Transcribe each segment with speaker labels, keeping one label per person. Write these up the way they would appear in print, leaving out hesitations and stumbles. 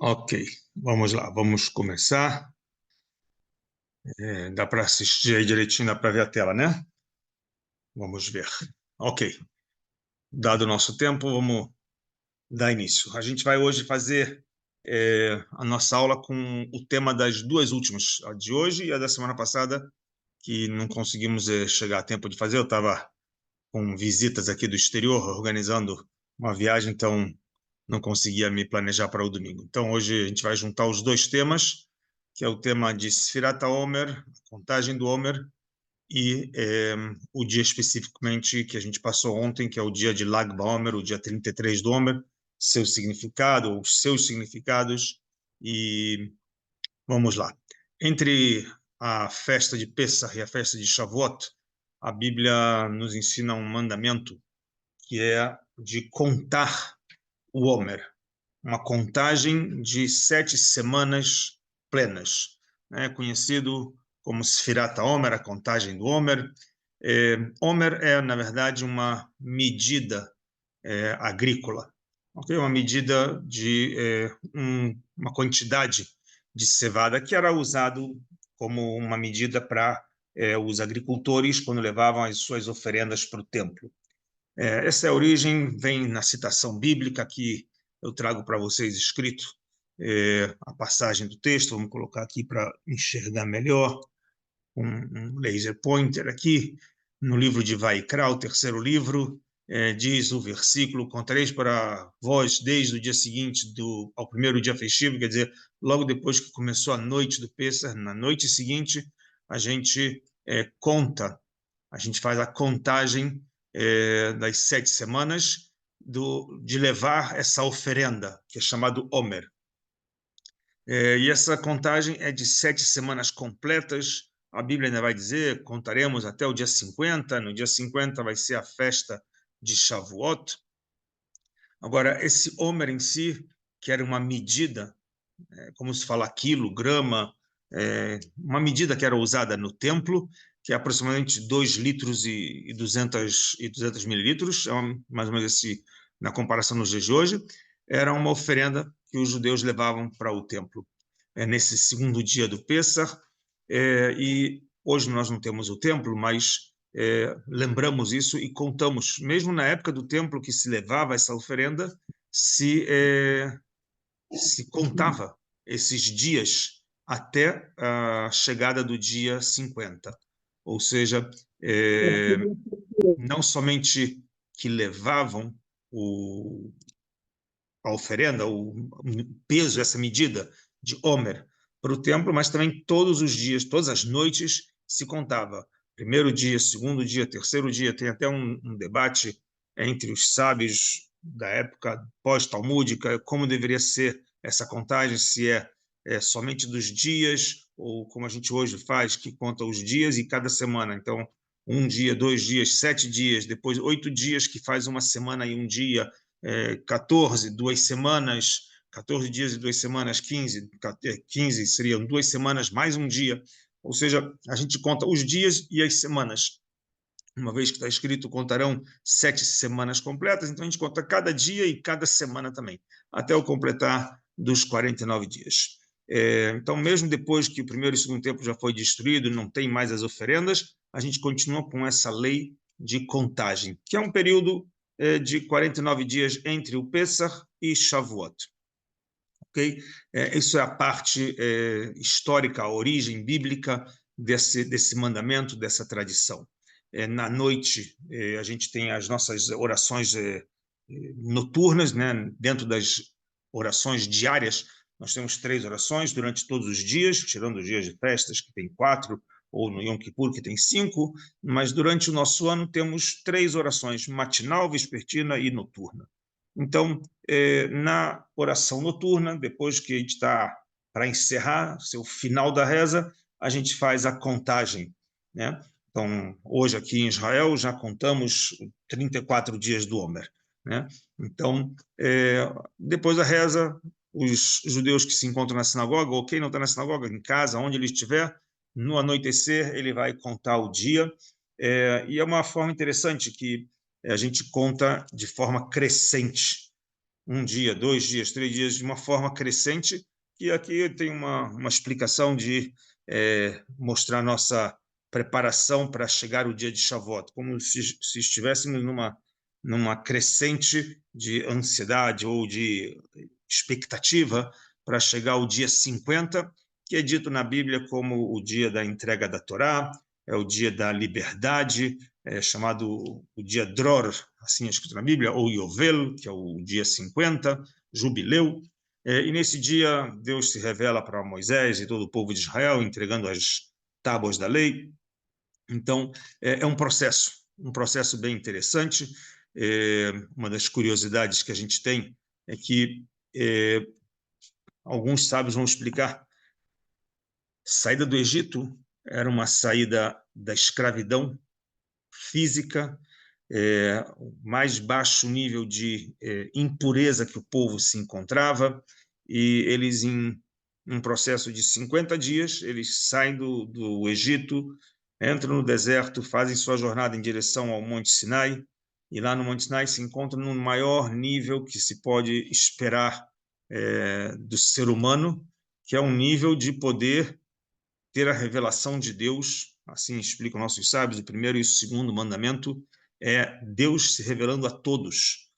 Speaker 1: Ok, vamos lá, vamos começar. Dá para assistir aí direitinho, dá para ver a tela, né? Vamos ver. Ok, dado o nosso tempo, vamos dar início. A gente vai hoje fazer a nossa aula com o tema das duas últimas, a de hoje e a da semana passada, que não conseguimos chegar a tempo de fazer. Eu estava com visitas aqui do exterior, organizando uma viagem, então não conseguia me planejar para o domingo. Então, hoje a gente vai juntar os dois temas, que é o tema de Sfirat HaOmer, a contagem do Homer, e o dia especificamente que a gente passou ontem, que é o dia de Lag BaOmer, o dia 33 do Homer, seu significado, ou os seus significados, e vamos lá. Entre a festa de Pessah e a festa de Shavuot, a Bíblia nos ensina um mandamento que é de contar o Homer, uma contagem de 7 semanas plenas, né? Conhecido como Sfirat HaOmer, a contagem do Homer. Homer é, na verdade, uma medida agrícola, okay? Uma medida de uma quantidade de cevada que era usado como uma medida para os agricultores quando levavam as suas oferendas para o templo. Essa origem vem na citação bíblica que eu trago para vocês escrito, a passagem do texto. Vamos colocar aqui para enxergar melhor, um laser pointer aqui, no livro de Vaikra, o terceiro livro, diz o versículo: contareis para vós desde o dia seguinte ao primeiro dia festivo, quer dizer, logo depois que começou a noite do Pêssar, na noite seguinte, a gente conta, a gente faz a contagem das 7 semanas de levar essa oferenda, que é chamado Homer. E essa contagem é de 7 semanas completas. A Bíblia ainda vai dizer, contaremos até o dia 50, no dia 50 vai ser a festa de Shavuot. Agora, esse Homer em si, que era uma medida, como se fala quilo, grama, uma medida que era usada no templo, que é aproximadamente 2 litros e 200 mililitros, mais ou menos esse, na comparação nos dias de hoje, era uma oferenda que os judeus levavam para o templo nesse segundo dia do Pêssar. E hoje nós não temos o templo, mas lembramos isso e contamos, mesmo na época do templo que se levava essa oferenda, se contava esses dias até a chegada do dia 50. Ou seja, não somente que levavam a oferenda, o peso, essa medida de Homer para o templo, mas também todos os dias, todas as noites se contava. Primeiro dia, segundo dia, terceiro dia. Tem até um debate entre os sábios da época pós-talmúdica, como deveria ser essa contagem, se é somente dos dias, ou como a gente hoje faz, que conta os dias e cada semana. Então, um dia, 2 dias, 7 dias, depois 8 dias, que faz uma semana e um dia, 14, 2 semanas, 14 dias e 2 semanas, 15 seriam 2 semanas mais um dia. Ou seja, a gente conta os dias e as semanas. Uma vez que está escrito, contarão 7 semanas completas, então a gente conta cada dia e cada semana também, até o completar dos 49 dias. Então, mesmo depois que o primeiro e o segundo templo já foi destruído, não tem mais as oferendas, a gente continua com essa lei de contagem, que é um período de 49 dias entre o Pêssar e Shavuot. Okay? Isso é a parte histórica, a origem bíblica desse mandamento, dessa tradição. Na noite, a gente tem as nossas orações noturnas, né? Dentro das orações diárias, nós temos 3 orações durante todos os dias, tirando os dias de festas, que tem 4, ou no Yom Kippur, que tem 5, mas durante o nosso ano temos 3 orações, matinal, vespertina e noturna. Então, na oração noturna, depois que a gente está para encerrar, o final da reza, a gente faz a contagem, né? Então, hoje aqui em Israel já contamos 34 dias do Homer, né? Então, depois da reza, os judeus que se encontram na sinagoga, ou quem não está na sinagoga, em casa, onde ele estiver, no anoitecer ele vai contar o dia, e é uma forma interessante que a gente conta de forma crescente. um dia, 2 dias, 3 dias, de uma forma crescente, e aqui tem uma explicação de mostrar nossa preparação para chegar o dia de Shavuot, como se estivéssemos numa crescente de ansiedade ou de expectativa para chegar o dia 50, que é dito na Bíblia como o dia da entrega da Torá, é o dia da liberdade, chamado o dia Dror, assim é escrito na Bíblia, ou Yovel, que é o dia 50, jubileu. E nesse dia, Deus se revela para Moisés e todo o povo de Israel, entregando as tábuas da lei. Então, é um processo bem interessante. Uma das curiosidades que a gente tem é que alguns sábios vão explicar: saída do Egito era uma saída da escravidão física, o mais baixo nível de impureza que o povo se encontrava, e eles, em um processo de 50 dias, eles saem do Egito, entram no deserto, fazem sua jornada em direção ao Monte Sinai, e lá no Monte Sinai se encontram no maior nível que se pode esperar do ser humano, que é um nível de poder ter a revelação de Deus. Assim explicam nossos sábios: o primeiro e o segundo mandamento é Deus se revelando a todos,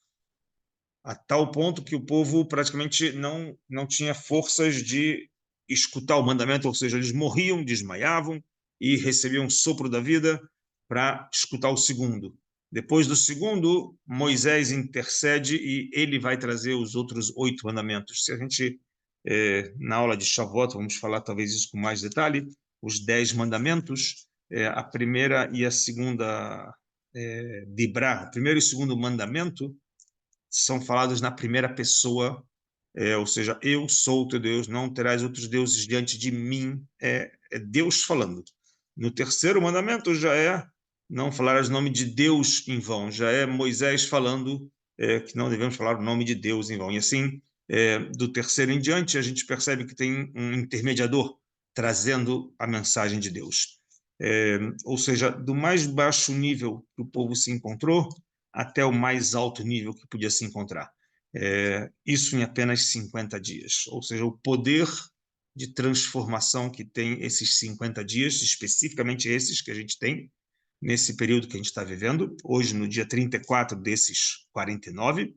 Speaker 1: a tal ponto que o povo praticamente não tinha forças de escutar o mandamento, ou seja, eles morriam, desmaiavam e recebiam um sopro da vida para escutar o segundo. Depois do segundo, Moisés intercede e ele vai trazer os outros 8 mandamentos. Se a gente, na aula de Shavuot, vamos falar talvez isso com mais detalhe, os 10 mandamentos, a primeira e a segunda Dibrá, o primeiro e o segundo mandamento, são falados na primeira pessoa, ou seja, eu sou o teu Deus, não terás outros deuses diante de mim, é Deus falando. No terceiro mandamento já é não falarás o nome de Deus em vão, já é Moisés falando que não devemos falar o nome de Deus em vão. E assim, do terceiro em diante, a gente percebe que tem um intermediador trazendo a mensagem de Deus. Ou seja, do mais baixo nível que o povo se encontrou até o mais alto nível que podia se encontrar. Isso em apenas 50 dias. Ou seja, o poder de transformação que tem esses 50 dias, especificamente esses que a gente tem nesse período que a gente está vivendo, hoje no dia 34 desses 49.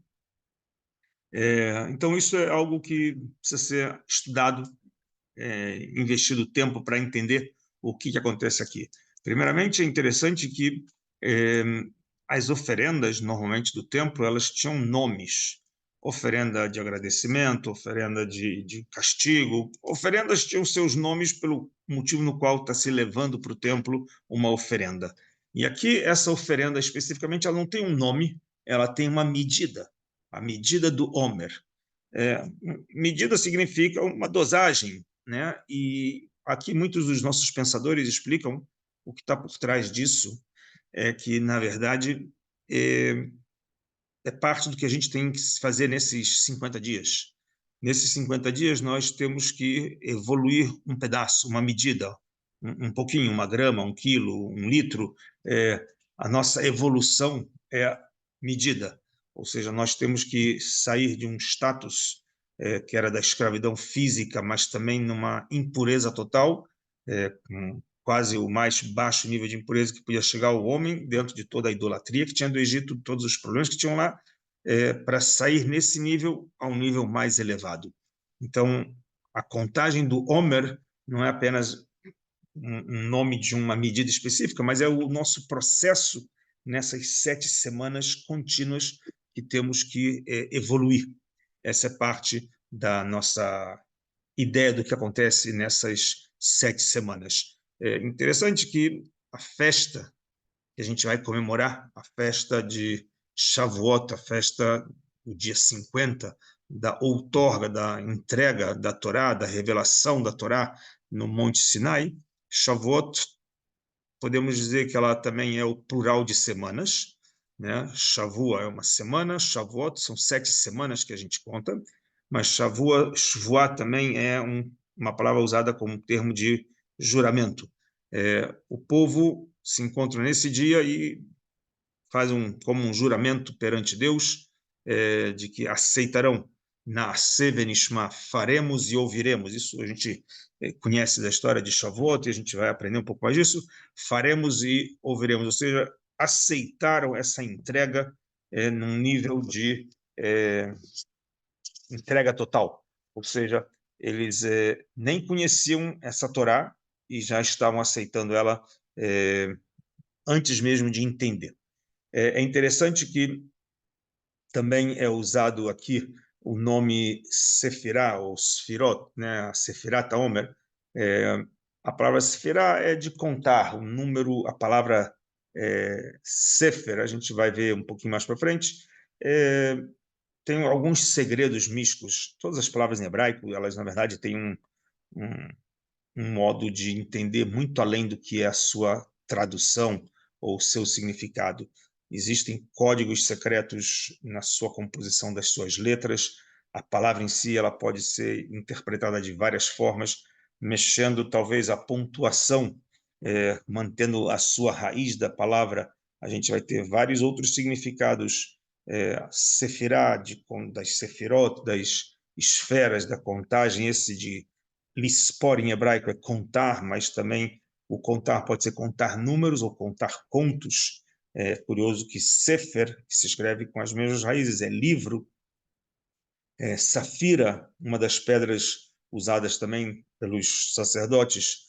Speaker 1: Então, isso é algo que precisa ser estudado, investido tempo para entender o que acontece aqui. Primeiramente, é interessante que as oferendas, normalmente, do templo, elas tinham nomes. Oferenda de agradecimento, oferenda de castigo. Oferendas tinham seus nomes pelo motivo no qual está se levando para o templo uma oferenda. E aqui, essa oferenda, especificamente, ela não tem um nome, ela tem uma medida, a medida do Homer. Medida significa uma dosagem, né? E aqui muitos dos nossos pensadores explicam o que está por trás disso, que, na verdade, é parte do que a gente tem que fazer nesses 50 dias. Nesses 50 dias, nós temos que evoluir um pedaço, uma medida, um pouquinho, 1 grama, 1 quilo, 1 litro. A nossa evolução é medida, ou seja, nós temos que sair de um status que era da escravidão física, mas também numa impureza total, com quase o mais baixo nível de impureza que podia chegar ao homem, dentro de toda a idolatria que tinha do Egito, todos os problemas que tinham lá, para sair nesse nível a um nível mais elevado. Então, a contagem do Homer não é apenas um nome de uma medida específica, mas é o nosso processo nessas 7 semanas contínuas que temos que evoluir. Essa é parte da nossa ideia do que acontece nessas 7 semanas. É interessante que a festa que a gente vai comemorar, a festa de Shavuot, a festa do dia 50, da outorga, da entrega da Torá, da revelação da Torá no Monte Sinai. Shavuot, podemos dizer que ela também é o plural de semanas, né? Shavua é uma semana, Shavuot são 7 semanas que a gente conta, mas Shavuot também é uma palavra usada como termo de juramento. O povo se encontra nesse dia e faz como um juramento perante Deus, de que aceitarão, Na'aseh venishma, faremos e ouviremos. Isso a gente conhece da história de Shavuot, e a gente vai aprender um pouco mais disso. Faremos e ouviremos, ou seja, aceitaram essa entrega num nível de entrega total, ou seja, eles nem conheciam essa Torá e já estavam aceitando ela antes mesmo de entender. É interessante que também é usado aqui o nome Sefirá, ou Sfirot, né? Sefirat HaOmer. A palavra Sefirá é de contar, o número, a palavra Sefer, a gente vai ver um pouquinho mais para frente, tem alguns segredos místicos. Todas as palavras em hebraico, elas, na verdade, têm um modo de entender muito além do que é a sua tradução ou seu significado. Existem códigos secretos na sua composição das suas letras. A palavra em si ela pode ser interpretada de várias formas, mexendo talvez a pontuação, mantendo a sua raiz da palavra. A gente vai ter vários outros significados. Sefirá, das sefirot, das esferas da contagem, esse de lispor em hebraico é contar, mas também o contar pode ser contar números ou contar contos. É curioso que Sefer, que se escreve com as mesmas raízes, é livro. Safira, uma das pedras usadas também pelos sacerdotes,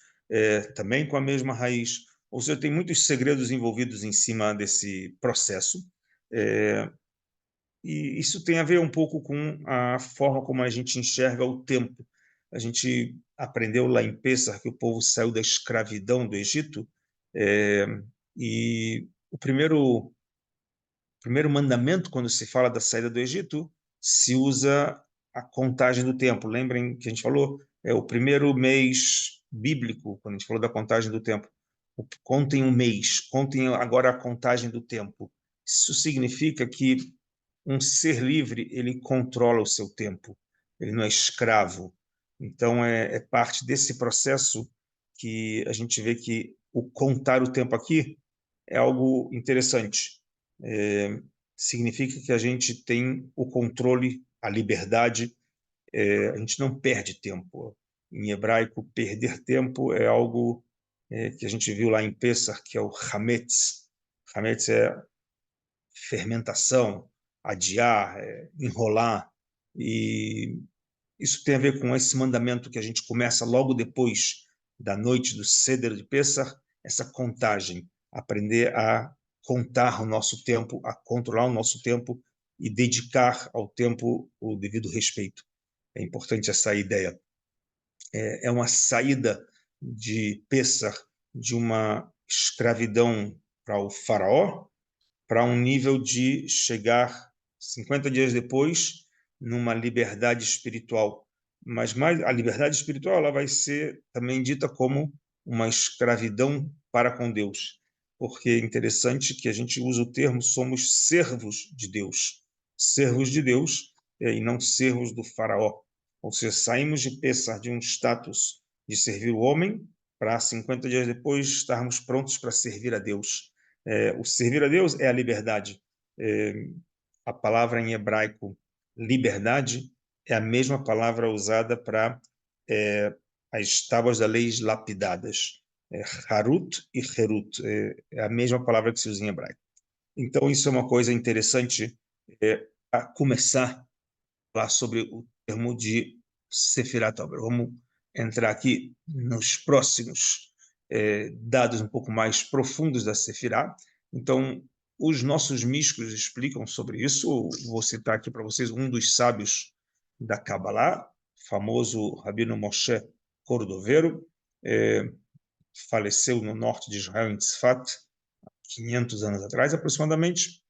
Speaker 1: também com a mesma raiz. Ou seja, tem muitos segredos envolvidos em cima desse processo. E isso tem a ver um pouco com a forma como a gente enxerga o tempo. A gente aprendeu lá em Pêssar que o povo saiu da escravidão do Egito, e o primeiro mandamento, quando se fala da saída do Egito, se usa a contagem do tempo. Lembrem que a gente falou, é o primeiro mês bíblico, quando a gente falou da contagem do tempo. Contem um mês, contem agora a contagem do tempo. Isso significa que um ser livre, ele controla o seu tempo, ele não é escravo. Então, é parte desse processo que a gente vê que o contar o tempo aqui é algo interessante. Significa que a gente tem o controle, a liberdade, a gente não perde tempo. Em hebraico, perder tempo é algo que a gente viu lá em Pessah, que é o Hametz. Hametz é fermentação, adiar, enrolar. E isso tem a ver com esse mandamento que a gente começa logo depois da noite do Seder de Pessah, essa contagem, aprender a contar o nosso tempo, a controlar o nosso tempo e dedicar ao tempo o devido respeito. É importante essa ideia. É uma saída de Pessah de uma escravidão para o faraó, para um nível de chegar 50 dias depois numa liberdade espiritual. Mas mais, a liberdade espiritual ela vai ser também dita como uma escravidão para com Deus. Porque é interessante que a gente usa o termo somos servos de Deus. Servos de Deus e não servos do faraó. Ou seja, saímos de Pessah de um status de servir o homem para 50 dias depois estarmos prontos para servir a Deus. O servir a Deus é a liberdade. A palavra em hebraico liberdade é a mesma palavra usada para as tábuas da lei lapidadas. Harut e Herut é a mesma palavra que se usa em hebraico. Então, isso é uma coisa interessante a começar a falar sobre o termo de Sefirat HaOmer. Vamos entrar aqui nos próximos dados um pouco mais profundos da Sefirá. Então, os nossos místicos explicam sobre isso. Vou citar aqui para vocês um dos sábios da Kabbalah, famoso Rabino Moshe Cordovero, faleceu no norte de Israel, em Tzfat, 500 anos atrás, aproximadamente.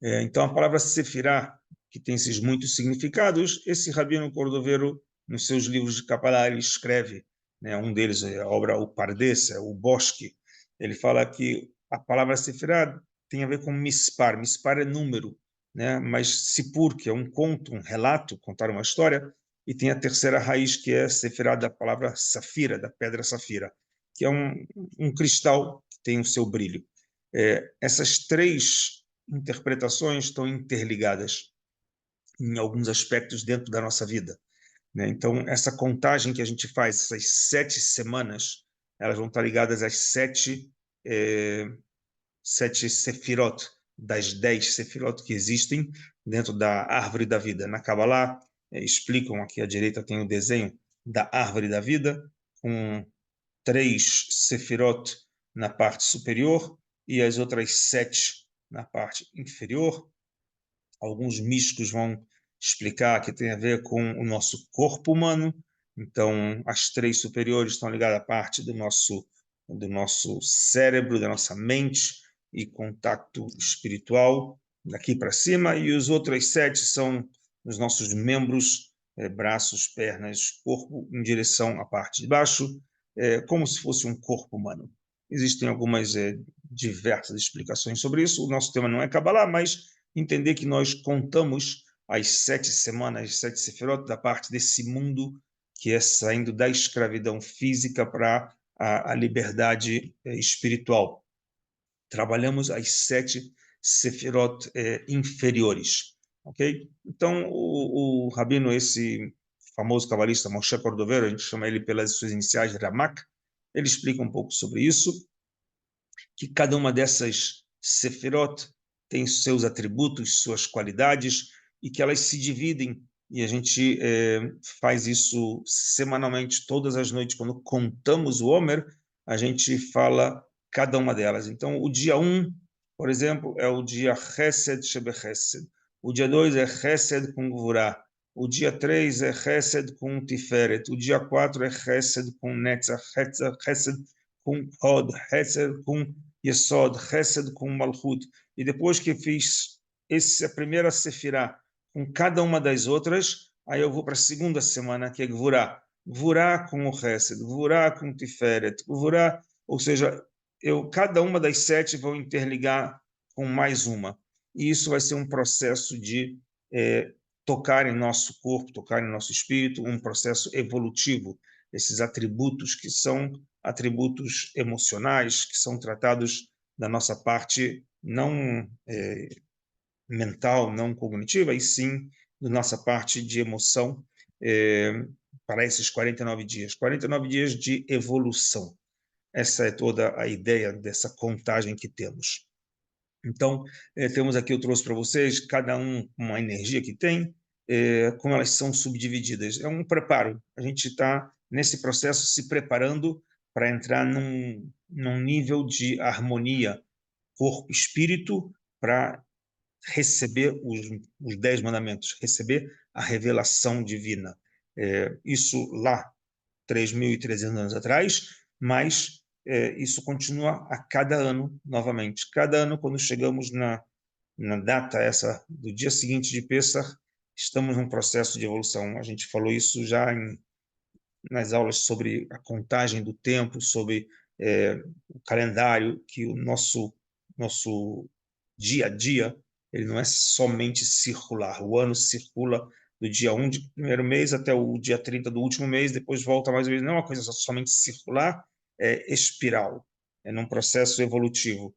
Speaker 1: Então, a palavra Sefirá, que tem esses muitos significados, esse Rabino Cordovero, nos seus livros de Kabbalah, ele escreve, né, um deles é a obra O Pardes, o Bosque. Ele fala que a palavra Sefirá tem a ver com mispar. Mispar é número, né? Mas Sipur, que é um conto, um relato, contar uma história, e tem a terceira raiz, que é Sefirá, da palavra safira, da pedra safira, que é um cristal que tem o seu brilho. Essas três interpretações estão interligadas em alguns aspectos dentro da nossa vida, né? Então, essa contagem que a gente faz, essas 7 semanas, elas vão estar ligadas às 7 sefirot, das 10 sefirot que existem dentro da árvore da vida. Na Kabbalah, explicam, aqui à direita tem o desenho da árvore da vida, com 3 sefirot na parte superior e as outras 7 na parte inferior. Alguns místicos vão explicar que tem a ver com o nosso corpo humano. Então, as 3 superiores estão ligadas à parte do nosso cérebro, da nossa mente e contato espiritual daqui para cima. E os outros 7 são os nossos membros, braços, pernas, corpo, em direção à parte de baixo, como se fosse um corpo humano. Existem algumas diversas explicações sobre isso. O nosso tema não é Kabbalah, mas entender que nós contamos as 7 semanas, as 7 sefirot, da parte desse mundo que é saindo da escravidão física para a liberdade espiritual. Trabalhamos as 7 sefirot inferiores, ok? Então, o rabino, esse famoso cabalista Moshe Cordovero, a gente chama ele pelas suas iniciais, Ramak, ele explica um pouco sobre isso, que cada uma dessas sefirot tem seus atributos, suas qualidades, e que elas se dividem, e a gente faz isso semanalmente, todas as noites, quando contamos o Homer, a gente fala cada uma delas. Então, o dia 1, por exemplo, é o dia Chesed Shebechesed. O dia 2 é Chesed com Gvurah. O dia 3 é Chesed com Tiferet. O dia 4 é Chesed com Netzach. Chesed com Hod. Chesed com Yesod. Chesed com Malchut. E depois que fiz a primeira Sefirah com cada uma das outras, aí eu vou para a segunda semana, que é Gvurah. Gvurah com o Chesed, Gvurah com o Tiferet, Gvurah, ou seja, cada uma das 7 vou interligar com mais uma. E isso vai ser um processo de tocar em nosso corpo, tocar em nosso espírito, um processo evolutivo. Esses atributos que são atributos emocionais, que são tratados da nossa parte não mental, não cognitiva, e sim da nossa parte de emoção para esses 49 dias. 49 dias de evolução. Essa é toda a ideia dessa contagem que temos. Então, temos aqui, eu trouxe para vocês, cada um uma energia que tem, como elas são subdivididas. É um preparo. A gente está, nesse processo, se preparando para entrar num nível de harmonia corpo-espírito, para receber os 10 mandamentos, receber a revelação divina. Isso lá, 3.300 anos atrás, mas isso continua a cada ano, novamente. Cada ano, quando chegamos na data essa do dia seguinte de Pêssar, estamos num processo de evolução. A gente falou isso já nas aulas sobre a contagem do tempo, sobre o calendário, que o nosso dia a dia ele não é somente circular. O ano circula do dia 1 do primeiro mês até o dia 30 do último mês, depois volta mais uma vez. Não é uma coisa somente circular, é espiral, é num processo evolutivo.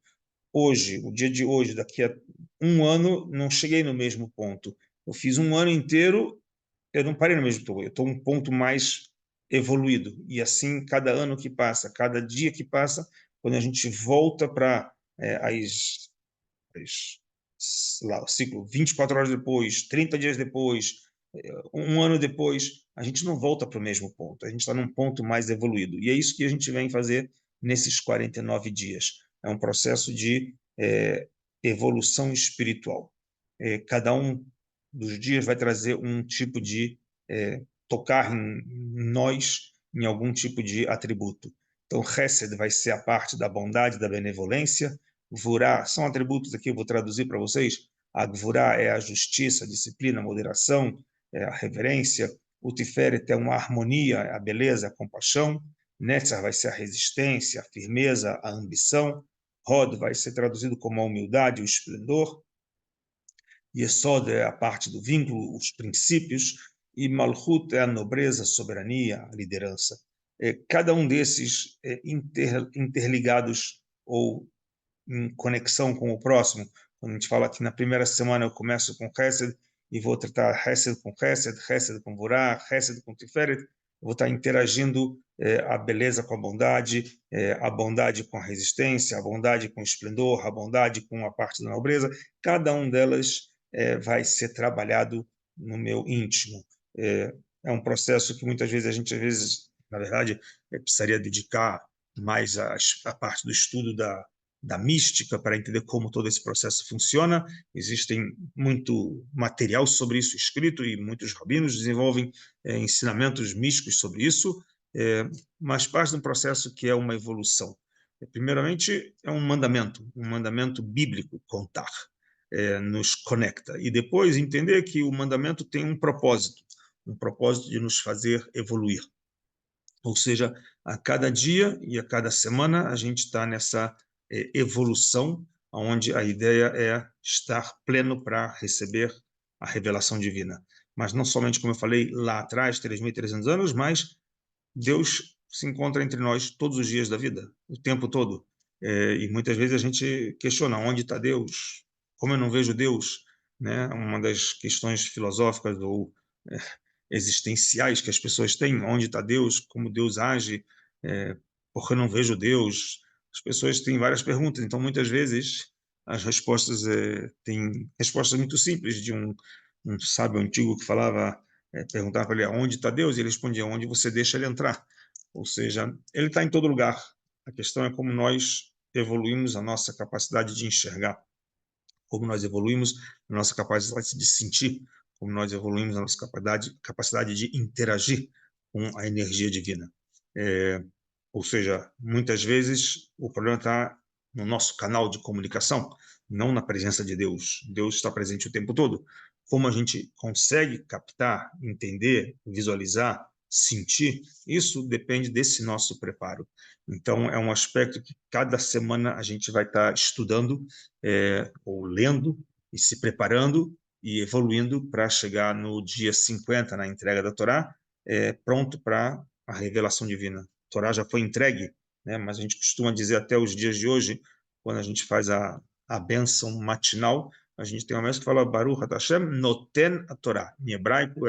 Speaker 1: Hoje, o dia de hoje, daqui a um ano, não cheguei no mesmo ponto. Eu fiz um ano inteiro, eu não parei no mesmo ponto, eu estou um ponto mais evoluído. E assim, cada ano que passa, cada dia que passa, quando a gente volta para lá, o ciclo 24 horas depois, 30 dias depois, um ano depois, a gente não volta para o mesmo ponto, a gente está num ponto mais evoluído. E é isso que a gente vem fazer nesses 49 dias. É um processo de evolução espiritual. Cada um dos dias vai trazer um tipo de tocar em nós, em algum tipo de atributo. Então, Hesed vai ser a parte da bondade, da benevolência. Gvurá são atributos aqui, eu vou traduzir para vocês. A Gvurá é a justiça, a disciplina, a moderação, a reverência. O Tiferet é uma harmonia, a beleza, a compaixão. Netzach vai ser a resistência, a firmeza, a ambição. Hod vai ser traduzido como a humildade, o esplendor. Yesod é a parte do vínculo, os princípios. E Malchut é a nobreza, a soberania, a liderança. Cada um desses interligados ou em conexão com o próximo, Quando a gente fala que na primeira semana eu começo com Hesed e vou tratar Hesed com Hesed, Hesed com Vorá, Hesed com Tiferet, eu vou estar interagindo a beleza com a bondade com a resistência, a bondade com o esplendor, a bondade com a parte da nobreza. Cada um delas vai ser trabalhado no meu íntimo. É um processo que muitas vezes às vezes, na verdade, precisaria dedicar mais a parte do estudo da mística para entender como todo esse processo funciona. Existem muito material sobre isso escrito e muitos rabinos desenvolvem ensinamentos místicos sobre isso, mas parte de um processo que é uma evolução. Primeiramente, é um mandamento bíblico, contar, nos conecta. E depois entender que o mandamento tem um propósito de nos fazer evoluir. Ou seja, a cada dia e a cada semana a gente está nessa evolução, onde a ideia é estar pleno para receber a revelação divina. Mas não somente, como eu falei lá atrás, 3.300 anos, mas Deus se encontra entre nós todos os dias da vida, o tempo todo. E muitas vezes a gente questiona onde está Deus, como eu não vejo Deus, né? Uma das questões filosóficas ou existenciais que as pessoas têm, onde está Deus, como Deus age, porque eu não vejo Deus. As pessoas têm várias perguntas, então muitas vezes as respostas têm respostas muito simples de um sábio antigo que falava, perguntava para ele onde está Deus, e ele respondia onde você deixa ele entrar. Ou seja, ele está em todo lugar. A questão é como nós evoluímos a nossa capacidade de enxergar, como nós evoluímos a nossa capacidade de sentir, como nós evoluímos a nossa capacidade de interagir com a energia divina. Ou seja, muitas vezes o problema está no nosso canal de comunicação, não na presença de Deus. Deus está presente o tempo todo. Como a gente consegue captar, entender, visualizar, sentir, isso depende desse nosso preparo. Então, é um aspecto que cada semana a gente vai estar estudando, ou lendo, e se preparando e evoluindo para chegar no dia 50, na entrega da Torá, pronto para a revelação divina. A Torá já foi entregue, né? Mas a gente costuma dizer até os dias de hoje, quando a gente faz a bênção matinal, a gente tem uma mensagem que fala Baruch Hashem noten a Torá. Em hebraico,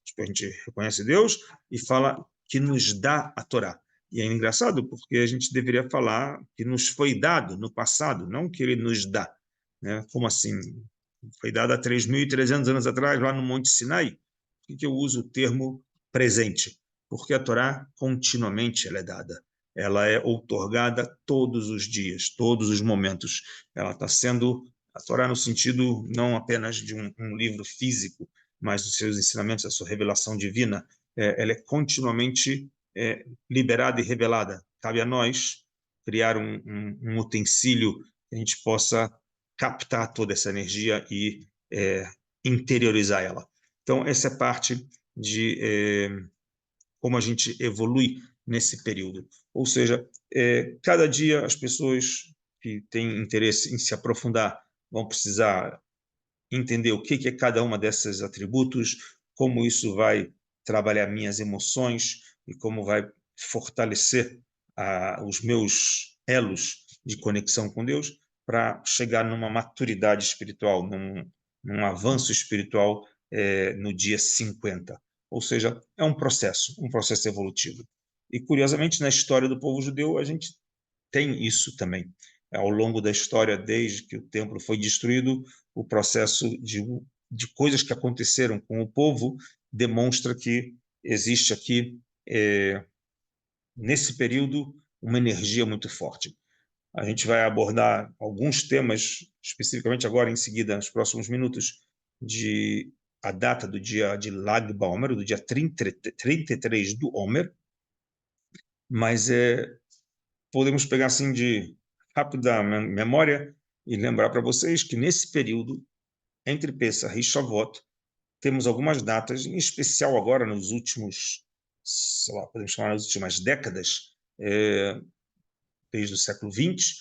Speaker 1: tipo, a gente reconhece Deus e fala que nos dá a Torá. E é engraçado porque a gente deveria falar que nos foi dado no passado, não que ele nos dá, né? Como assim? Foi dado há 3.300 anos atrás, lá no Monte Sinai. Por que eu uso o termo presente? Porque a Torá continuamente ela é dada. Ela é outorgada todos os dias, todos os momentos. Ela está sendo, a Torá no sentido não apenas de um livro físico, mas dos seus ensinamentos, a sua revelação divina, ela é continuamente liberada e revelada. Cabe a nós criar um utensílio que a gente possa captar toda essa energia e interiorizar ela. Então, essa é parte de como a gente evolui nesse período. Ou seja, cada dia as pessoas que têm interesse em se aprofundar vão precisar entender o que é cada uma desses atributos, como isso vai trabalhar minhas emoções e como vai fortalecer os meus elos de conexão com Deus para chegar numa maturidade espiritual, num avanço espiritual no dia 50. Ou seja, é um processo evolutivo. E, curiosamente, na história do povo judeu, a gente tem isso também. Ao longo da história, desde que o templo foi destruído, o processo de coisas que aconteceram com o povo demonstra que existe aqui, nesse período, uma energia muito forte. A gente vai abordar alguns temas, especificamente agora, em seguida, nos próximos minutos, de a data do dia de Lag BaOmer, do dia 33 do Omer, mas podemos pegar assim de rápida memória e lembrar para vocês que nesse período, entre Pessah e Shavuot, temos algumas datas, em especial agora nos últimos, sei lá, podemos chamar nas últimas décadas, desde o século XX,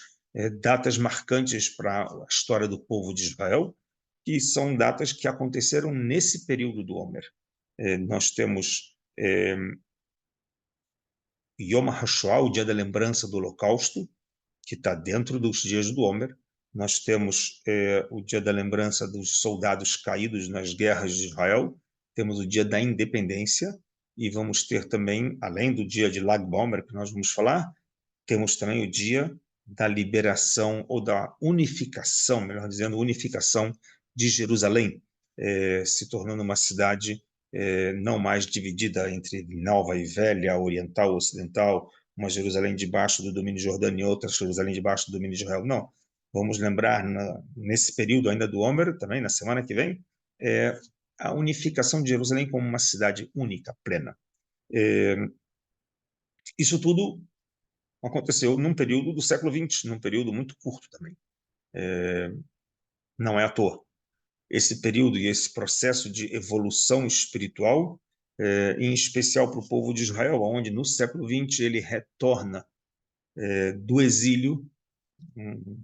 Speaker 1: datas marcantes para a história do povo de Israel, que são datas que aconteceram nesse período do Homer. Nós temos Yom HaShoah, o dia da lembrança do Holocausto, que está dentro dos dias do Homer. nós temos o dia da lembrança dos soldados caídos nas guerras de Israel, temos o dia da independência, e vamos ter também, além do dia de Lag BaOmer, que nós vamos falar, temos também o dia da liberação, ou da unificação, melhor dizendo, unificação de Jerusalém, se tornando uma cidade não mais dividida entre nova e velha, oriental, ocidental, uma Jerusalém debaixo do domínio jordano e outra Jerusalém debaixo do domínio de Israel. Não. Vamos lembrar, nesse período ainda do Homer, também na semana que vem, a unificação de Jerusalém como uma cidade única, plena. Isso tudo aconteceu num período do século XX, num período muito curto também. Não é à toa. Esse período e esse processo de evolução espiritual, em especial para o povo de Israel, onde no século XX ele retorna do exílio,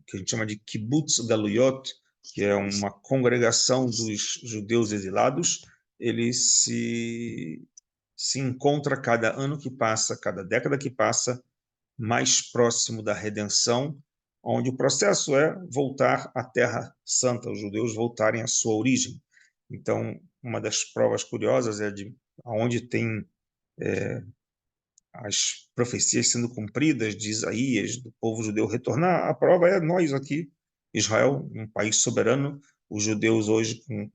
Speaker 1: que a gente chama de Kibbutz Galuyot, que é uma congregação dos judeus exilados. Ele se encontra cada ano que passa, cada década que passa, mais próximo da redenção, onde o processo é voltar à Terra Santa, os judeus voltarem à sua origem. Então, uma das provas curiosas é de onde tem as profecias sendo cumpridas de Isaías, do povo judeu retornar. A prova é nós aqui, Israel, um país soberano, os judeus hoje com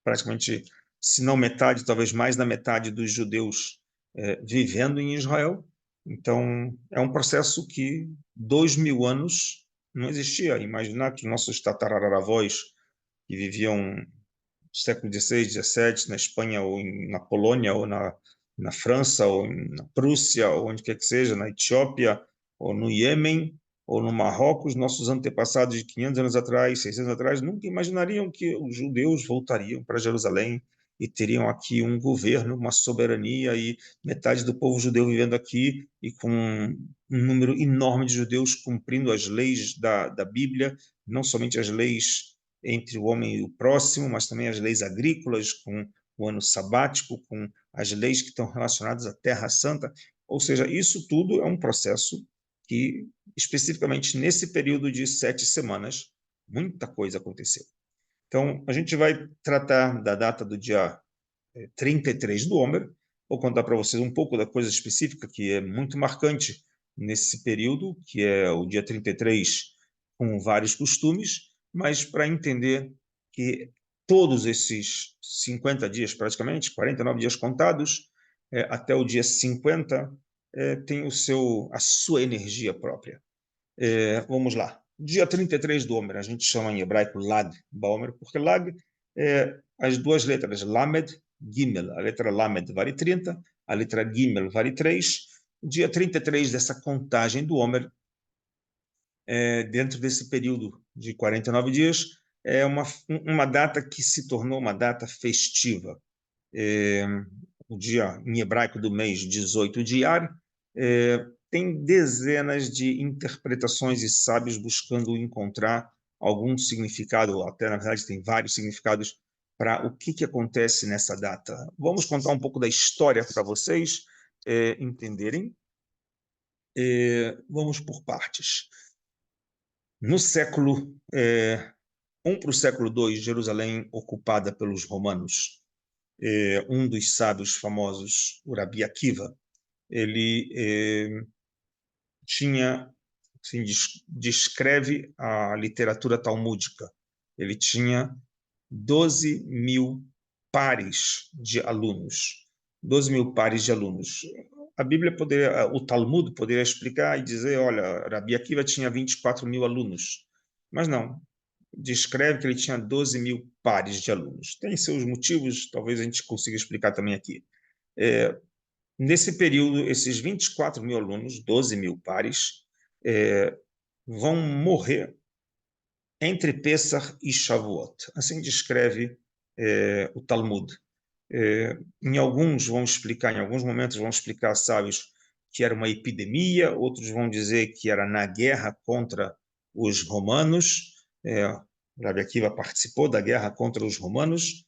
Speaker 1: praticamente, se não metade, talvez mais da metade dos judeus vivendo em Israel. Então, é um processo que 2000 anos não existia. Imaginar que nossos tataravós, que viviam no século XVI, XVII, na Espanha, ou na Polônia, ou na França, ou na Prússia, ou onde quer que seja, na Etiópia, ou no Iêmen, ou no Marrocos, nossos antepassados de 500 anos atrás, 600 anos atrás, nunca imaginariam que os judeus voltariam para Jerusalém e teriam aqui um governo, uma soberania, e metade do povo judeu vivendo aqui, e com um número enorme de judeus cumprindo as leis da Bíblia, não somente as leis entre o homem e o próximo, mas também as leis agrícolas, com o ano sabático, com as leis que estão relacionadas à Terra Santa. Ou seja, isso tudo é um processo que, especificamente nesse período de 7 semanas, muita coisa aconteceu. Então, a gente vai tratar da data do dia 33 do Homer. Vou contar para vocês um pouco da coisa específica que é muito marcante nesse período, que é o dia 33, com vários costumes, mas para entender que todos esses 50 dias, praticamente, 49 dias contados, até o dia 50, tem a sua energia própria. Vamos lá. Dia 33 do Homer, a gente chama em hebraico Lag BaOmer, porque Lag é as duas letras, Lamed, Gimel. A letra Lamed vale 30, a letra Gimel vale 3. O dia 33 dessa contagem do Homer, dentro desse período de 49 dias, é uma data que se tornou uma data festiva. O dia em hebraico do mês 18 de Iyar, tem dezenas de interpretações e sábios buscando encontrar algum significado, até na verdade tem vários significados para o que acontece nessa data. Vamos contar um pouco da história para vocês entenderem. Vamos por partes. No século I para o século II, Jerusalém ocupada pelos romanos. Um dos sábios famosos, o Rabi Akiva, ele tinha, assim, descreve a literatura talmúdica. Ele tinha 12 mil pares de alunos. 12 mil pares de alunos. A Bíblia poderia, o Talmud poderia explicar e dizer, olha, Rabi Akiva tinha 24 mil alunos. Mas não, descreve que ele tinha 12 mil pares de alunos. Tem seus motivos, talvez a gente consiga explicar também aqui. Nesse período, esses 24 mil alunos, 12 mil pares, vão morrer entre Pessah e Shavuot. Assim descreve o Talmud. Em alguns momentos vão explicar, sábios, que era uma epidemia, outros vão dizer que era na guerra contra os romanos. Rabi Akiva participou da guerra contra os romanos,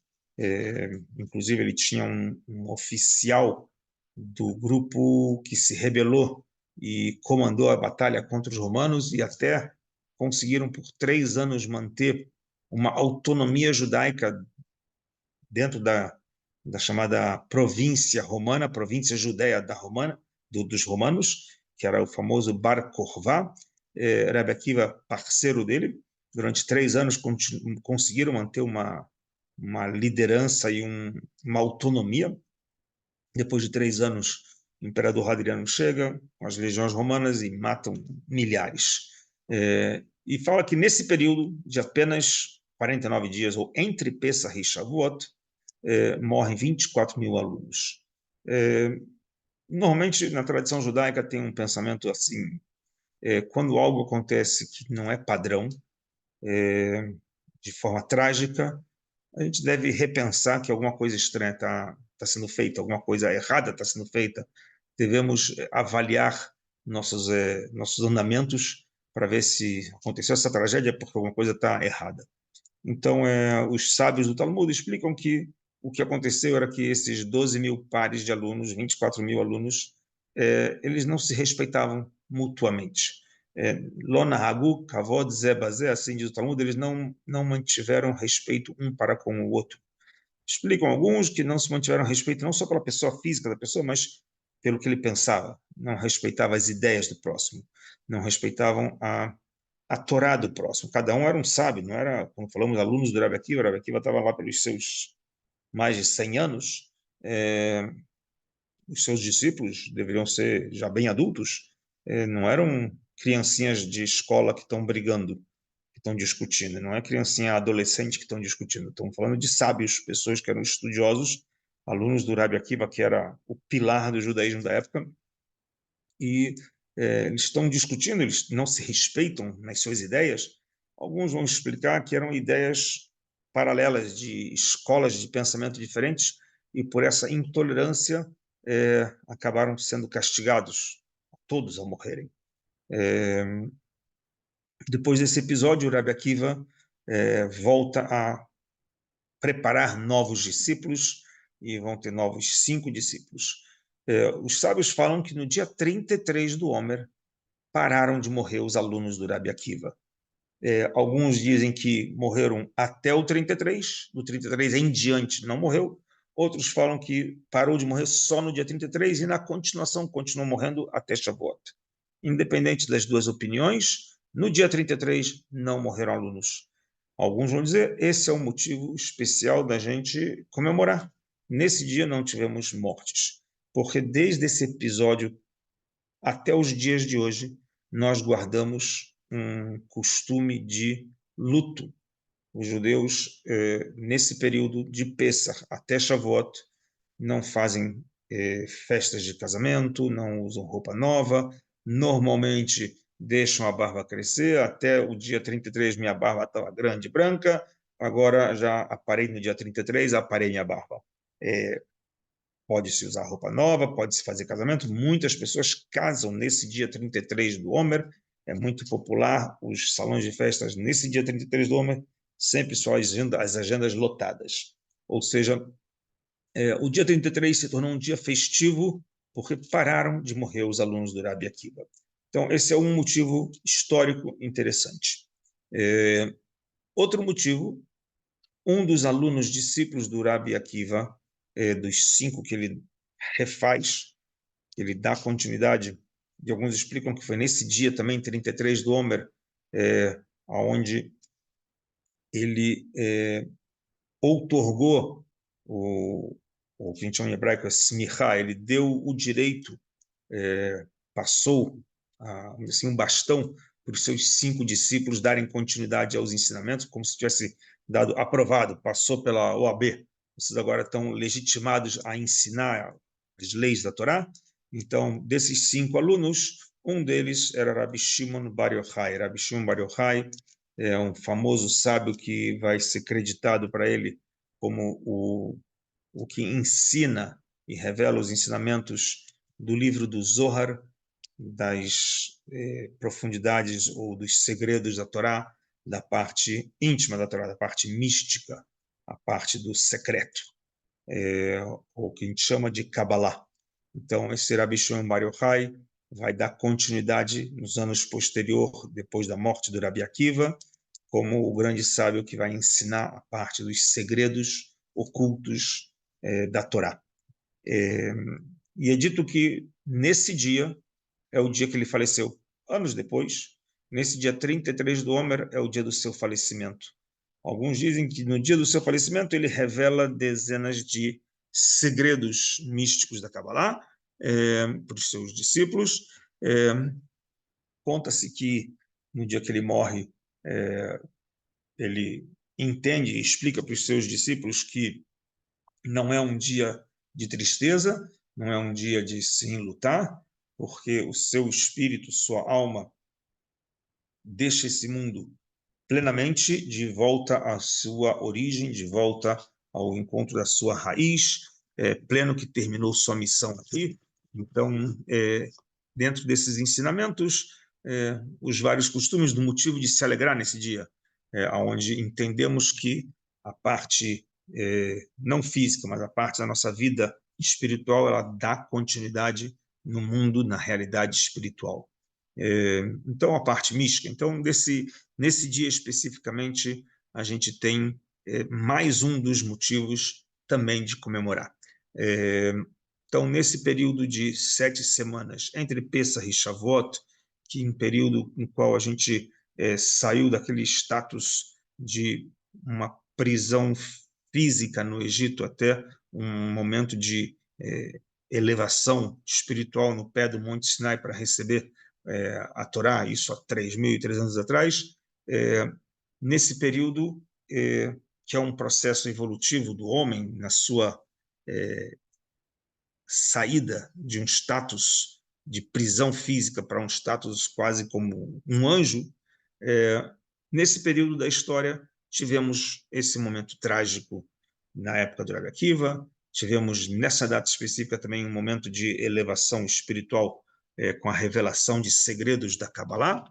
Speaker 1: inclusive ele tinha um oficial do grupo que se rebelou e comandou a batalha contra os romanos, e até conseguiram por 3 anos manter uma autonomia judaica dentro da chamada província romana, província judeia dos romanos, que era o famoso Bar Kokhba. Rebbe Akiva, parceiro dele, durante 3 anos conseguiram manter uma liderança e uma autonomia. Depois de 3 anos, o imperador Hadriano chega com as legiões romanas e matam milhares. E fala que nesse período de apenas 49 dias, ou entre Pessah e Shavuot, morrem 24 mil alunos. Normalmente, na tradição judaica, tem um pensamento assim, quando algo acontece que não é padrão, de forma trágica, a gente deve repensar que alguma coisa estranha está sendo feita, alguma coisa errada está sendo feita. Devemos avaliar nossos andamentos para ver se aconteceu essa tragédia porque alguma coisa está errada. Então, os sábios do Talmud explicam que o que aconteceu era que esses 12 mil pares de alunos, 24 mil alunos, eles não se respeitavam mutuamente. Lona Hagu, Kavod, Zebazé, assim diz o Talmud, eles não mantiveram respeito um para com o outro. Explicam alguns que não se mantiveram respeito não só pela pessoa física da pessoa, mas pelo que ele pensava. Não respeitava as ideias do próximo, não respeitavam a Torá do próximo. Cada um era um sábio, não era, como falamos, alunos do Rebbe Akiva. O Rebbe Akiva estava lá pelos seus mais de 100 anos. Os seus discípulos deveriam ser já bem adultos, não eram criancinhas de escola que estão brigando, que estão discutindo, não é criancinha adolescente que estão discutindo, estamos falando de sábios, pessoas que eram estudiosos, alunos do Rebbe Akiva, que era o pilar do judaísmo da época, e eles estão discutindo, eles não se respeitam nas suas ideias. Alguns vão explicar que eram ideias paralelas de escolas de pensamento diferentes, e por essa intolerância acabaram sendo castigados, todos ao morrerem. Depois desse episódio, o Rebbe Akiva volta a preparar novos discípulos, e vão ter novos 5 discípulos. Os sábios falam que no dia 33 do Homer, pararam de morrer os alunos do Rebbe Akiva. Alguns dizem que morreram até o 33, do 33 em diante não morreu. Outros falam que parou de morrer só no dia 33 e na continuação continuou morrendo até Shavuot. Independente das duas opiniões, no dia 33 não morreram alunos. Alguns vão dizer, esse é um motivo especial da gente comemorar. Nesse dia não tivemos mortes, porque desde esse episódio até os dias de hoje, nós guardamos um costume de luto. Os judeus, nesse período de Pessah até Shavuot, não fazem festas de casamento, não usam roupa nova, normalmente deixam a barba crescer. Até o dia 33 minha barba estava grande e branca, agora já aparei no dia 33, aparei minha barba. Pode-se usar roupa nova, pode-se fazer casamento. Muitas pessoas casam nesse dia 33 do Homer. É muito popular os salões de festas nesse dia 33 do Homer, sempre só as agendas lotadas. Ou seja, o dia 33 se tornou um dia festivo porque pararam de morrer os alunos do Rebbe Akiva. Então, esse é um motivo histórico interessante. Outro motivo, um dos alunos discípulos do Rebbe Akiva, dos 5 que ele refaz, ele dá continuidade, e alguns explicam que foi nesse dia também, 33 do Homer, onde ele outorgou o que a gente chama em hebraico smichá, ele deu o direito, passou assim, um bastão para os seus 5 discípulos darem continuidade aos ensinamentos, como se tivesse dado aprovado, passou pela OAB. Vocês agora estão legitimados a ensinar as leis da Torá. Então, desses 5 alunos, um deles era Rabi Shimon Bar Yochai. Rabi Shimon Bar Yochai é um famoso sábio que vai ser creditado para ele como o que ensina e revela os ensinamentos do livro do Zohar, das profundidades ou dos segredos da Torá, da parte íntima da Torá, da parte mística, a parte do secreto, o que a gente chama de Kabbalah. Então, esse Rabi Shimon Bar Yochai vai dar continuidade nos anos posteriores, depois da morte do Rabi Akiva, como o grande sábio que vai ensinar a parte dos segredos ocultos da Torá. E é dito que nesse dia é o dia que ele faleceu. Anos depois, nesse dia 33 do Homer, é o dia do seu falecimento. Alguns dizem que no dia do seu falecimento ele revela dezenas de segredos místicos da Kabbalah para os seus discípulos. Conta-se que no dia que ele morre, ele entende e explica para os seus discípulos que não é um dia de tristeza, não é um dia de se enlutar, porque o seu espírito, sua alma, deixa esse mundo plenamente de volta à sua origem, de volta ao encontro da sua raiz, pleno que terminou sua missão aqui. Então, dentro desses ensinamentos, os vários costumes do motivo de se alegrar nesse dia, onde entendemos que a parte não física, mas a parte da nossa vida espiritual, ela dá continuidade no mundo, na realidade espiritual. Então, a parte mística. Então, nesse dia especificamente, a gente tem mais um dos motivos também de comemorar. Então, nesse período de 7 semanas, entre Pessah e Shavuot, que em período em qual a gente saiu daquele status de uma prisão física no Egito até um momento de elevação espiritual no pé do Monte Sinai para receber a Torá, isso há 3.300 anos atrás, nesse período, que é um processo evolutivo do homem na sua saída de um status de prisão física para um status quase como um anjo, nesse período da história tivemos esse momento trágico na época do Rabi Akiva, tivemos nessa data específica também um momento de elevação espiritual com a revelação de segredos da Kabbalah.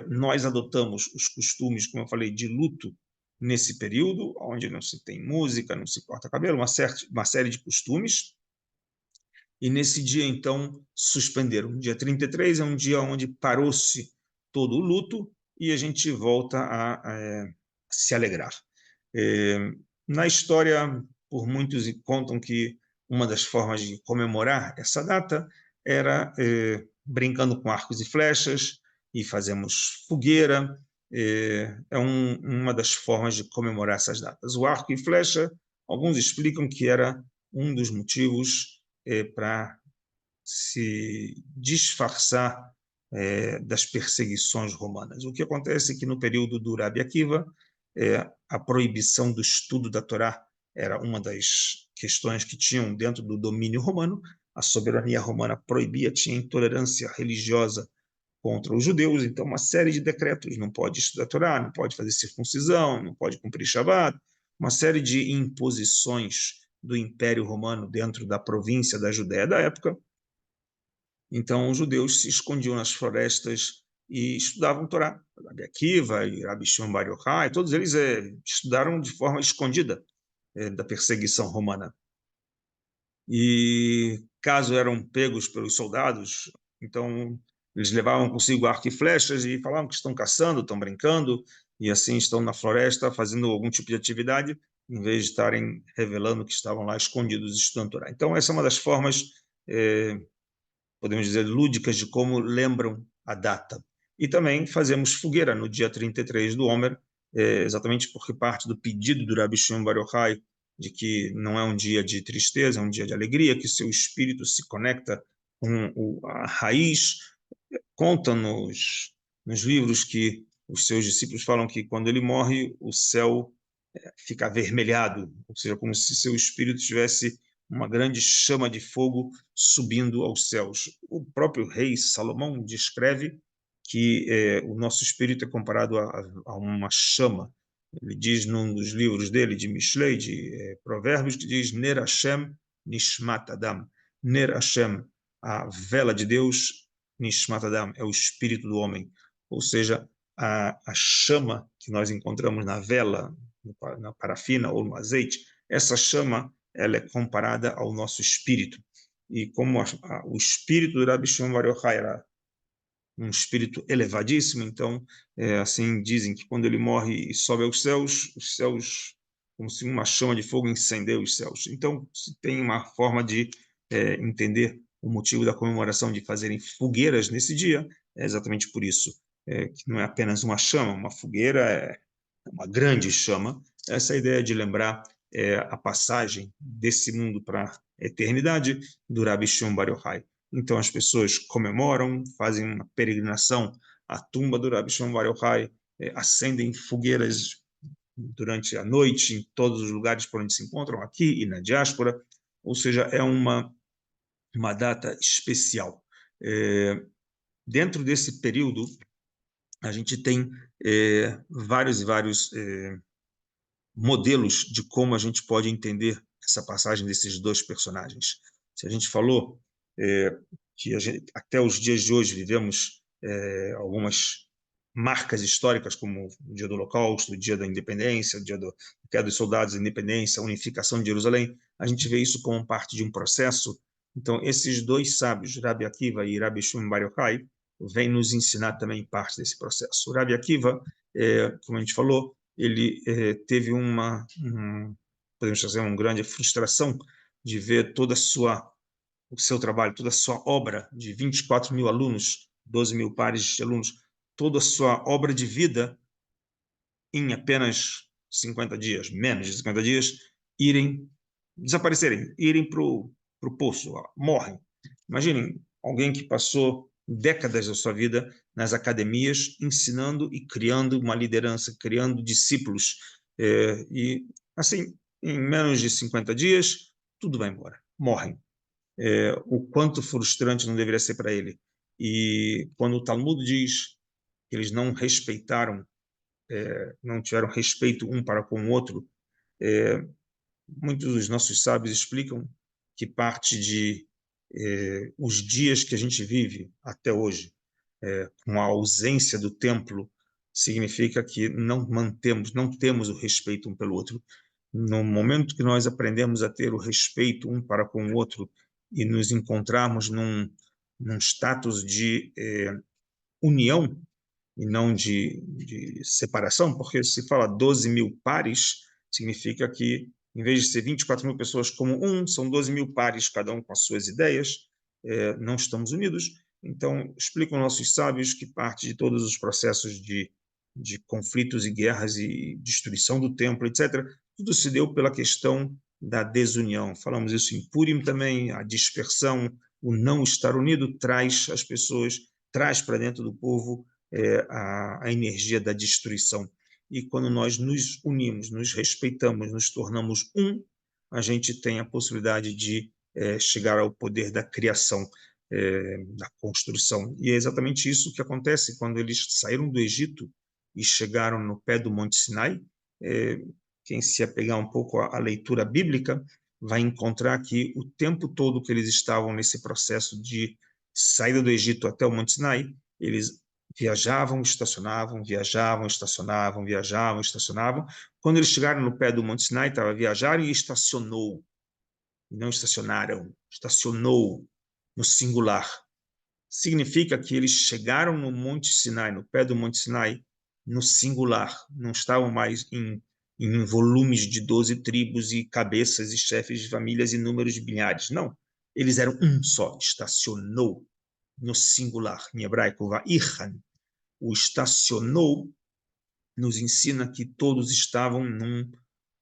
Speaker 1: Nós adotamos os costumes, como eu falei, de luto nesse período, onde não se tem música, não se corta cabelo, uma série de costumes. E nesse dia, então, suspenderam. O dia 33 é um dia onde parou-se todo o luto e a gente volta a se alegrar. Na história, por muitos contam que uma das formas de comemorar essa data era brincando com arcos e flechas, e fazemos fogueira. Uma das formas de comemorar essas datas. O arco e flecha, alguns explicam que era um dos motivos para se disfarçar das perseguições romanas. O que acontece é que no período do Rabi Akiva, a proibição do estudo da Torá era uma das questões que tinham dentro do domínio romano. A soberania romana proibia, tinha intolerância religiosa contra os judeus, então uma série de decretos: não pode estudar a Torá, não pode fazer circuncisão, não pode cumprir Shabat, uma série de imposições do Império Romano dentro da província da Judéia da época. Então, os judeus se escondiam nas florestas e estudavam Torá. Rabi Akiva e Rabi Shimon Bar Yochai, todos eles estudaram de forma escondida da perseguição romana. E caso eram pegos pelos soldados, então eles levavam consigo arco e flechas e falavam que estão caçando, estão brincando, e assim estão na floresta fazendo algum tipo de atividade, em vez de estarem revelando que estavam lá escondidos estudando Torá. Então, essa é uma das formas podemos dizer, lúdicas de como lembram a data. E também fazemos fogueira no dia 33 do Homer, exatamente porque parte do pedido do Rabi Shimon Bar Yochai de que não é um dia de tristeza, é um dia de alegria, que seu espírito se conecta com a raiz. Conta nos livros que os seus discípulos falam que quando ele morre, o céu fica avermelhado, ou seja, como se seu espírito tivesse uma grande chama de fogo subindo aos céus. O próprio rei Salomão descreve que o nosso espírito é comparado a uma chama. Ele diz num dos livros dele, de Mishlei, de Provérbios, que diz Ner Hashem Nishmat Adam. Ner Hashem, a vela de Deus, Nishmat Adam, é o espírito do homem. Ou seja, a chama que nós encontramos na vela, na parafina ou no azeite, essa chama ela é comparada ao nosso espírito. e como o espírito do Rabi Shimon Bar Yochai era um espírito elevadíssimo, então, assim dizem que quando ele morre e sobe aos céus, os céus, como se uma chama de fogo incendeia os céus. Então, se tem uma forma de entender o motivo da comemoração de fazerem fogueiras nesse dia, é exatamente por isso, que não é apenas uma chama, uma fogueira é uma grande chama, essa ideia de lembrar a passagem desse mundo para a eternidade do Rabi Shimon Bar Yochai. Então as pessoas comemoram, fazem uma peregrinação à tumba do Rabi Shimon Bar Yochai, acendem fogueiras durante a noite em todos os lugares por onde se encontram, aqui e na diáspora, ou seja, é uma data especial. Dentro desse período, a gente tem vários e vários modelos de como a gente pode entender essa passagem desses dois personagens. Se a gente falou que até os dias de hoje vivemos algumas marcas históricas, como o dia do Holocausto, o dia da Independência, o dia da queda dos soldados da Independência, a unificação de Jerusalém, a gente vê isso como parte de um processo. Então, esses dois sábios, Rabi Akiva e Rabi Shimon Bar Yochai, vêm nos ensinar também parte desse processo. O Rabi Akiva, como a gente falou, ele teve podemos dizer, uma grande frustração de ver o seu trabalho, toda a sua obra de 24 mil alunos, 12 mil pares de alunos, toda a sua obra de vida em apenas 50 dias, menos de 50 dias, desaparecerem, irem para o poço, morrem. Imaginem alguém que passou décadas da sua vida nas academias, ensinando e criando uma liderança, criando discípulos, e assim, em menos de 50 dias, tudo vai embora, morrem. O quanto frustrante não deveria ser para ele. E quando o Talmud diz que eles não respeitaram, não tiveram respeito um para com o outro, muitos dos nossos sábios explicam que parte de os dias que a gente vive até hoje, com a ausência do templo, significa que não temos o respeito um pelo outro. No momento que nós aprendemos a ter o respeito um para com o outro e nos encontrarmos num status de união e não de separação, porque se fala 12 mil pares, significa que, em vez de ser 24 mil pessoas como são 12 mil pares, cada um com as suas ideias, não estamos unidos. Então, explicam nossos sábios que parte de todos os processos de conflitos e guerras e destruição do templo, etc., tudo se deu pela questão da desunião. Falamos isso em Purim também, a dispersão, o não estar unido traz as pessoas, traz para dentro do povo a energia da destruição. E quando nós nos unimos, nos respeitamos, nos tornamos a gente tem a possibilidade de chegar ao poder da criação, da construção. E é exatamente isso que acontece quando eles saíram do Egito e chegaram no pé do Monte Sinai. Quem se apegar um pouco à leitura bíblica vai encontrar que o tempo todo que eles estavam nesse processo de saída do Egito até o Monte Sinai, eles viajavam, estacionavam, viajavam, estacionavam, viajavam, estacionavam. Quando eles chegaram no pé do Monte Sinai, estava viajaram e estacionou. Não estacionaram, estacionou no singular. Significa que eles chegaram no Monte Sinai, no pé do Monte Sinai, no singular. Não estavam mais em volumes de 12 tribos e cabeças e chefes de famílias e números de milhares. Não. Eles eram um só, estacionou no singular. Em hebraico, va'ichan. O estacionou nos ensina que todos estavam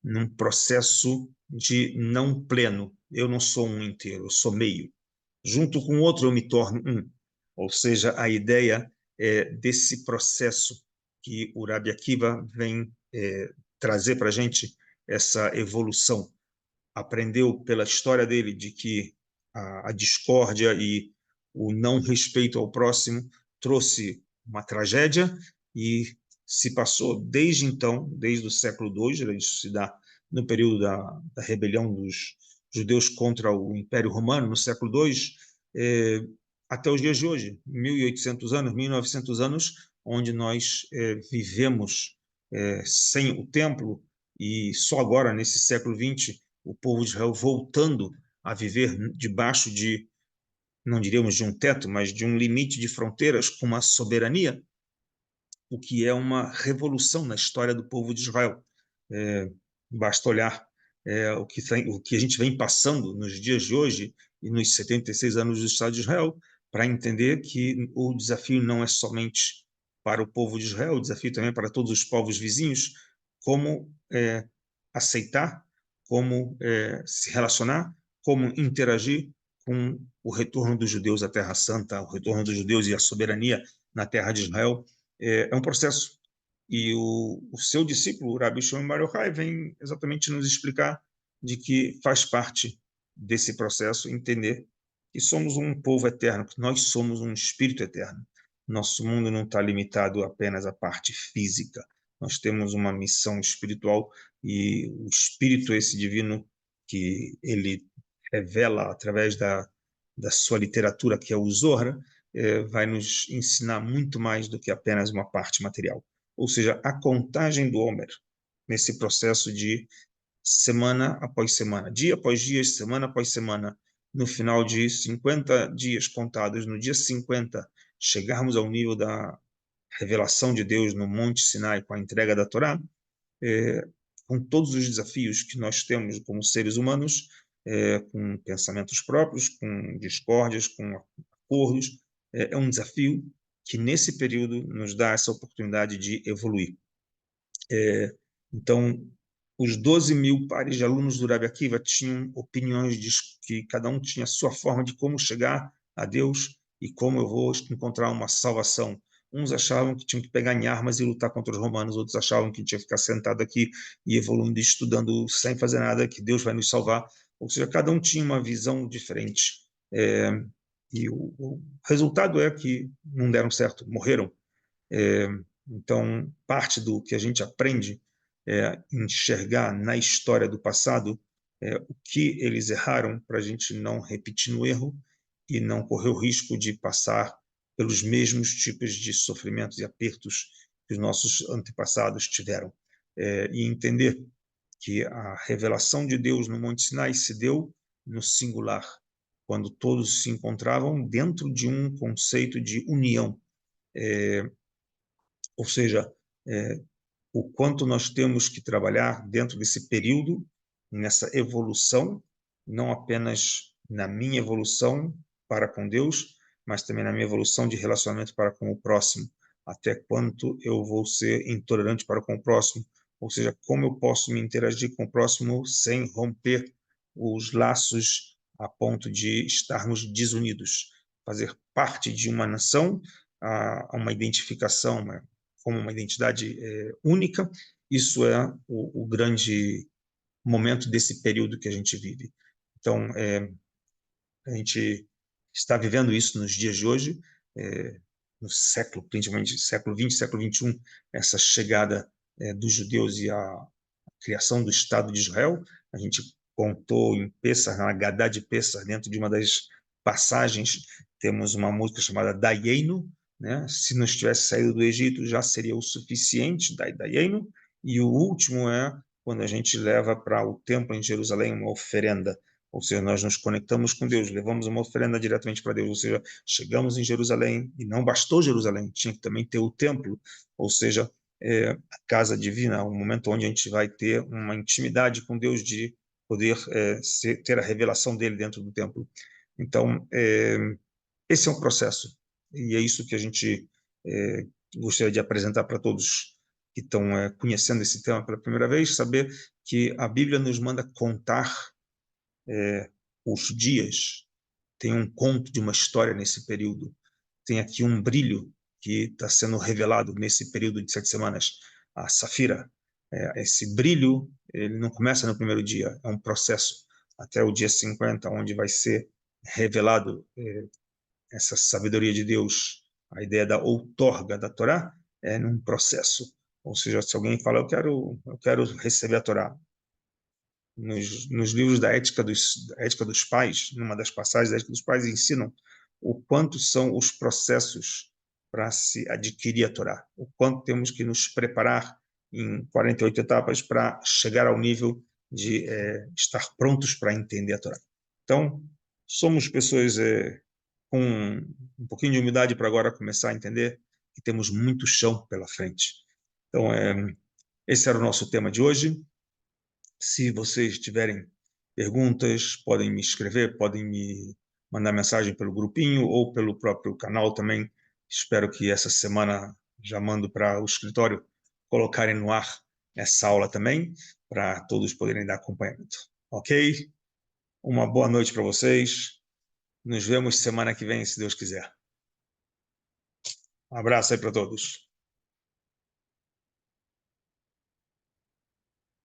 Speaker 1: num processo de não pleno. Eu não sou um inteiro, eu sou meio. Junto com o outro eu me torno um. Ou seja, a ideia desse processo que o Rabi Akiva vem trazer para a gente, essa evolução. Aprendeu pela história dele de que a discórdia e o não respeito ao próximo trouxe uma tragédia e se passou desde então, desde o século II, isso se dá no período da rebelião dos judeus contra o Império Romano, no século II, até os dias de hoje, 1800 anos, 1900 anos, onde nós vivemos sem o templo e só agora, nesse século XX, o povo de Israel voltando a viver debaixo de, não diríamos de um teto, mas de um limite de fronteiras com uma soberania, o que é uma revolução na história do povo de Israel. Basta olhar o que a gente vem passando nos dias de hoje e nos 76 anos do Estado de Israel, para entender que o desafio não é somente para o povo de Israel, o desafio também é para todos os povos vizinhos, como aceitar, como se relacionar, como interagir com o retorno dos judeus à Terra Santa, o retorno dos judeus e a soberania na Terra de Israel. É um processo. E o seu discípulo, o Rabi Shimon Bar Yochai, vem exatamente nos explicar de que faz parte desse processo entender que somos um povo eterno, que nós somos um espírito eterno. Nosso mundo não está limitado apenas à parte física. Nós temos uma missão espiritual e o espírito esse divino que ele revela através da sua literatura, que é o Zohar, vai nos ensinar muito mais do que apenas uma parte material. Ou seja, a contagem do Homer nesse processo de semana após semana, dia após dia, semana após semana, no final de 50 dias contados, no dia 50, chegarmos ao nível da revelação de Deus no Monte Sinai com a entrega da Torá, com todos os desafios que nós temos como seres humanos, com pensamentos próprios, com discórdias, com acordos, é um desafio que nesse período nos dá essa oportunidade de evoluir. Então, os 12.000 pares de alunos do Rabi Akiva tinham opiniões de que cada um tinha a sua forma de como chegar a Deus e como eu vou encontrar uma salvação. Uns achavam que tinham que pegar em armas e lutar contra os romanos, outros achavam que tinha que ficar sentado aqui e evoluindo e estudando sem fazer nada, que Deus vai nos salvar. Ou seja, cada um tinha uma visão diferente. E o resultado é que não deram certo, morreram. Então, parte do que a gente aprende é enxergar na história do passado o que eles erraram para a gente não repetir no erro e não correr o risco de passar pelos mesmos tipos de sofrimentos e apertos que os nossos antepassados tiveram. E entender que a revelação de Deus no Monte Sinai se deu no singular, quando todos se encontravam dentro de um conceito de união. Ou seja, o quanto nós temos que trabalhar dentro desse período, nessa evolução, não apenas na minha evolução para com Deus, mas também na minha evolução de relacionamento para com o próximo. Até quanto eu vou ser intolerante para com o próximo, ou seja, como eu posso me interagir com o próximo sem romper os laços a ponto de estarmos desunidos. Fazer parte de uma nação, a uma identificação, como uma identidade única, isso é o grande momento desse período que a gente vive. Então, a gente está vivendo isso nos dias de hoje, no século, principalmente século XX, século XXI, essa chegada dos judeus e a criação do Estado de Israel. A gente contou em Pessah, na Haggadah de Pessah, dentro de uma das passagens, temos uma música chamada Dayenu, né? Se nós tivesse saído do Egito, já seria o suficiente, Dayenu, e o último é quando a gente leva para o templo em Jerusalém uma oferenda, ou seja, nós nos conectamos com Deus, levamos uma oferenda diretamente para Deus, ou seja, chegamos em Jerusalém, e não bastou Jerusalém, tinha que também ter o templo, ou seja, a casa divina, um momento onde a gente vai ter uma intimidade com Deus de poder ter a revelação dele dentro do templo. Então, esse é um processo, e é isso que a gente gostaria de apresentar para todos que estão conhecendo esse tema pela primeira vez, saber que a Bíblia nos manda contar os dias, tem um conto de uma história nesse período, tem aqui um brilho que está sendo revelado nesse período de 7 semanas, a Safira. Esse brilho, ele não começa no primeiro dia, é um processo até o dia 50, onde vai ser revelado essa sabedoria de Deus, a ideia da outorga da Torá, é num processo. Ou seja, se alguém fala, eu quero receber a Torá, nos livros da ética dos pais, numa das passagens da ética dos pais, ensinam o quanto são os processos para se adquirir a Torá, o quanto temos que nos preparar em 48 etapas para chegar ao nível de estar prontos para entender a Torá. Então, somos pessoas com um pouquinho de humildade para agora começar a entender que temos muito chão pela frente. Então, esse era o nosso tema de hoje. Se vocês tiverem perguntas, podem me escrever, podem me mandar mensagem pelo grupinho ou pelo próprio canal também. Espero que essa semana já mando para o escritório colocarem no ar essa aula também, para todos poderem dar acompanhamento. Ok? Uma boa noite para vocês. Nos vemos semana que vem, se Deus quiser. Um abraço aí para todos.